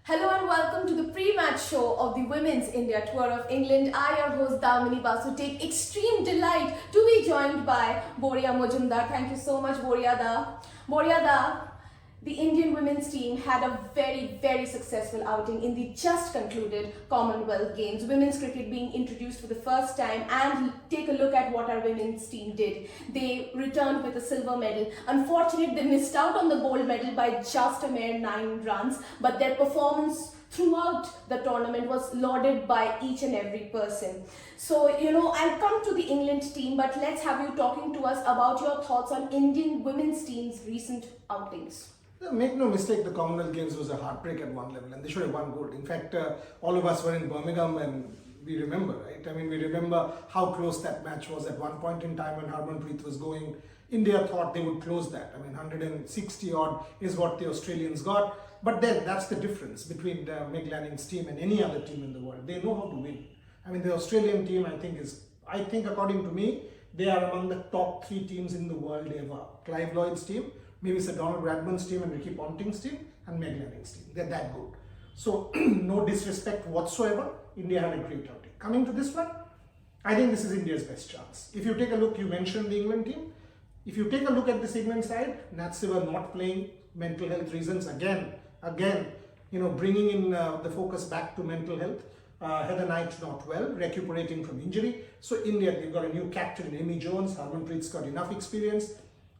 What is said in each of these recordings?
Hello and welcome to the pre-match show of the Women's India Tour of England. I, your host Damini Basu, take extreme delight to be joined by Boria Mojumdar. Thank you so much, Boria Da. The Indian women's team had a very successful outing in the just concluded Commonwealth Games. Women's cricket being introduced for the first time, and take a look at what our women's team did. They returned with a silver medal. Unfortunately, they missed out on the gold medal by just a mere 9 runs, but their performance throughout the tournament was lauded by each and every person. So, I'll come to the England team, but let's have you talking to us about your thoughts on Indian women's team's recent outings. Make no mistake, the Commonwealth Games was a heartbreak at one level and they should have won gold. In fact, all of us were in Birmingham and we remember, right? I mean, we remember how close that match was at one point in time when Harmanpreet was going. India thought they would close that. I mean, 160 odd is what the Australians got. But then that's the difference between Meg Lanning's team and any other team in the world. They know how to win. I mean, the Australian team, I think according to me, they are among the top 3 teams in the world ever. Clive Lloyd's team, maybe Sir Donald Bradman's team and Ricky Ponting's team, and Meg Lanning's team. They're that good. So, no disrespect whatsoever, India had a great outing. Coming to this one, I think this is India's best chance. If you take a look, you mentioned the England team. If you take a look at this England side, Nat Siver not playing, mental health reasons, again, bringing in the focus back to mental health. Heather Knight not well, recuperating from injury. So India, they've got a new captain, Amy Jones. Harmanpreet's got enough experience.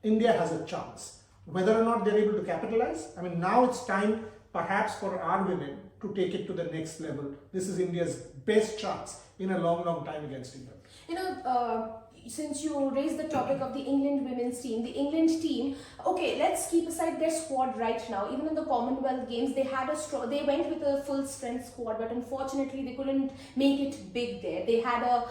India has a chance. Whether or not they're able to capitalize, I mean, now it's time perhaps for our women to take it to the next level. This is India's best chance in a long time against England. Since you raised the topic of the England women's team, okay, let's keep aside their squad right now. Even in the Commonwealth Games, they went with a full strength squad, but unfortunately they couldn't make it big there. They had a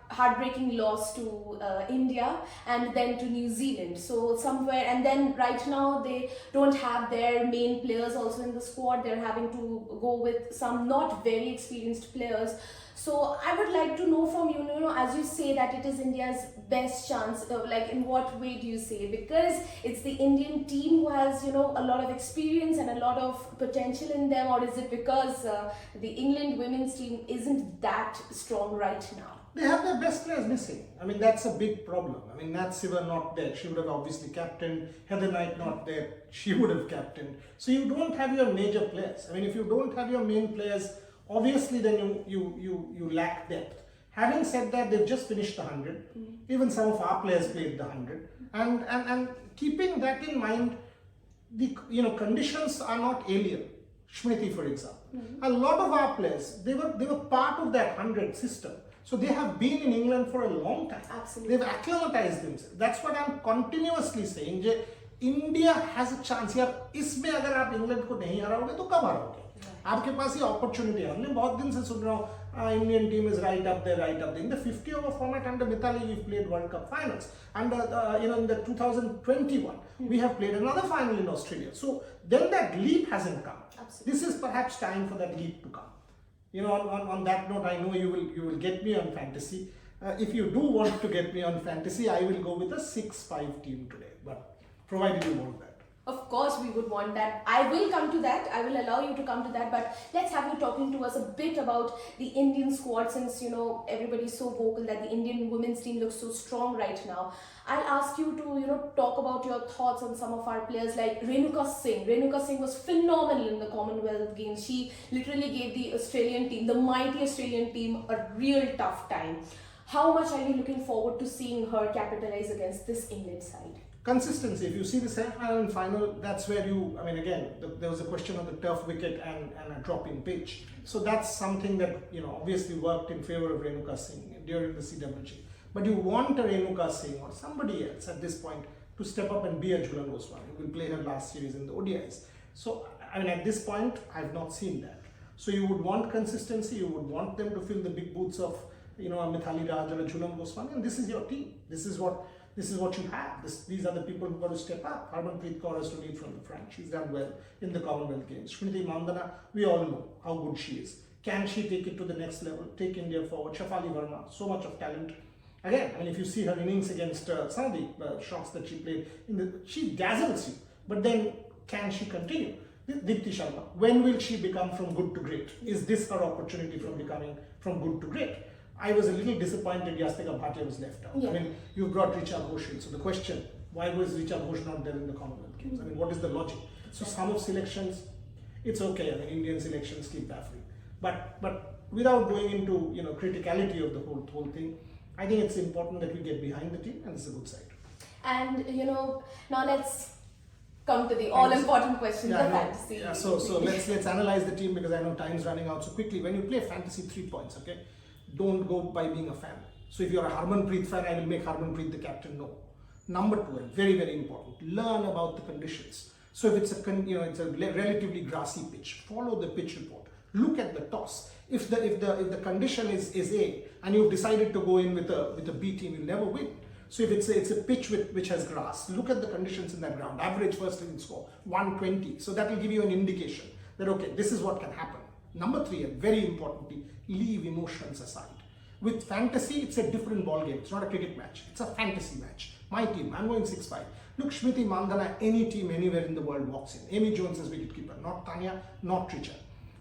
heartbreaking loss to India and then to New Zealand. So and then right now they don't have their main players also in the squad. They're having to go with some not very experienced players. So I would like to know from you, as you say that it is India's best chance, in what way do you say? Because it's the Indian team who has, a lot of experience and a lot of potential in them, or is it because the England women's team isn't that strong right now? They have their best players missing. I mean, that's a big problem. I mean, Nat Siver not there. She would have obviously captained. Heather Knight not there. She would have captained. So you don't have your major players. I mean, if you don't have your main players, obviously then you lack depth. Having said that, they've just finished the 100. Even some of our players played the 100. And keeping that in mind, the conditions are not alien. Smriti, for example. A lot of our players, they were part of that 100 system. So they have been in England for a long time. Absolutely. They've acclimatized themselves. That's what I'm continuously saying. India has a chance. यार इसमें अगर आप England को नहीं हराओगे तो कब हराओगे? आपके पास ये अपॉर्चुनिटी है. हमने बहुत दिन से सुन रहा हूँ Indian team is right up there. In the 50-over format under Mithali, we've played World Cup finals. And in the 2021, we have played another final in Australia. So then that leap hasn't come. Absolutely. This is perhaps time for that leap to come. On that note, I know you will get me on fantasy. If you do want to get me on fantasy, I will go with a 6-5 team today. But provided you want that. Of course, we would want that. I will come to that. I will allow you to come to that. But let's have you talking to us a bit about the Indian squad, since everybody's so vocal that the Indian women's team looks so strong right now. I'll ask you to talk about your thoughts on some of our players like Renuka Singh. Renuka Singh was phenomenal in the Commonwealth Games. She literally gave the Australian team, the mighty Australian team, a real tough time. How much are you looking forward to seeing her capitalize against this England side? Consistency. If you see the semi-final and final, that's where there was a question of the turf wicket and a dropping pitch. So that's something that, obviously worked in favor of Renuka Singh during the CWG. But you want a Renuka Singh or somebody else at this point to step up and be a Jhulan Goswami, who will play her last series in the ODIs. So, at this point, I've not seen that. So you would want consistency, you would want them to fill the big boots of, a Mithali Raj or a Jhulan Goswami, and this is your team. This is what you have. These are the people who've got to step up. Harmanpreet Kaur has to lead from the front. She's done well in the Commonwealth Games. Smriti Mandhana, we all know how good she is. Can she take it to the next level, take India forward? Shafali Verma, so much of talent. Again, if you see her innings against some of the shots that she played, she dazzles you. But then, can she continue? Deepti Sharma, when will she become from good to great? Is this her opportunity from becoming from good to great? I was a little disappointed Yastika Bhatia was left out. Yeah. I mean, you brought Richa Ghosh in. So the question, why was Richa Ghosh not there in the Commonwealth Games? I mean, what is the logic? So some of selections, it's okay. I mean, Indian selections keep baffling. But without going into criticality of the whole thing, I think it's important that we get behind the team, and it's a good side. And now let's come to the all-important question, the I know. fantasy. Yeah, so let's analyze the team, because I know time's running out. So quickly, when you play fantasy 3 points, okay, don't go by being a fan. So if you're a Harmanpreet fan, I will make Harmanpreet the captain. No. Number 2, and very very important, learn about the conditions. So if it's it's a relatively grassy pitch, follow the pitch report. Look at the toss. If the condition is A and you've decided to go in with a B team, you'll never win. So if it's a pitch which has grass, look at the conditions in that ground. Average first inning score 120. So that will give you an indication that okay, this is what can happen. Number 3, and very importantly, leave emotions aside. With fantasy, it's a different ball game. It's not a cricket match. It's a fantasy match. My team, I'm going 6-5. Look, Smriti Mandhana, any team anywhere in the world walks in. Amy Jones is wicketkeeper, not Tanya, not Richa.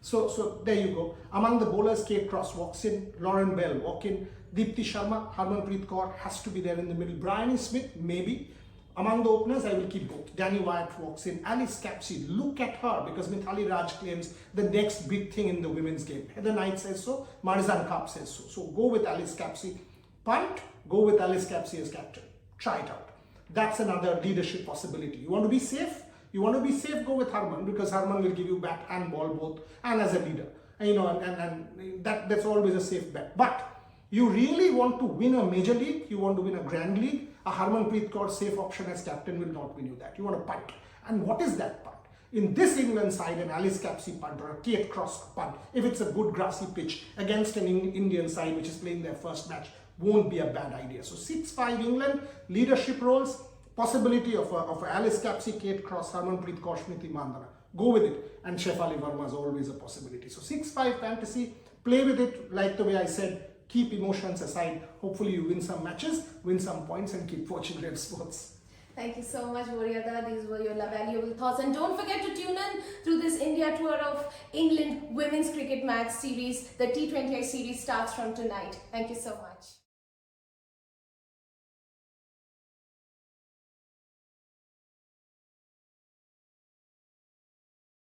So there you go. Among the bowlers, Kate Cross walks in, Lauren Bell walk in, Deepti Sharma, Harmanpreet Kaur has to be there in the middle. Bryony Smith, maybe. Among the openers, I will keep both. Danny Wyatt walks in, Alice Capsey, look at her, because Mithali Raj claims the next big thing in the women's game. Heather Knight says so, Marizan Kaap says so. So go with Alice Capsey. Punt, go with Alice Capsey as captain. Try it out. That's another leadership possibility. You want to be safe? Go with Harman, because Harman will give you bat and ball both, and as a leader. And that's always a safe bet. But you really want to win a major league, you want to win a grand league, a Harmanpreet Kaur safe option as captain will not win you that. You want to punt. And what is that punt? In this England side, an Alice Capsey punt or a Kate Cross punt, if it's a good grassy pitch against an Indian side which is playing their first match, won't be a bad idea. So 6-5 England, leadership roles, possibility of Alice Capsey, Kate Cross, Harmanpreet Kaur, Smriti Mandhana. Go with it. And Shefali Verma is always a possibility. So 6-5 fantasy, play with it like the way I said. Keep emotions aside. Hopefully you win some matches, win some points, and keep watching Red Sports. Thank you so much, Moriada. These were your valuable thoughts. And don't forget to tune in through this India tour of England Women's Cricket Match Series. The T20I series starts from tonight. Thank you so much.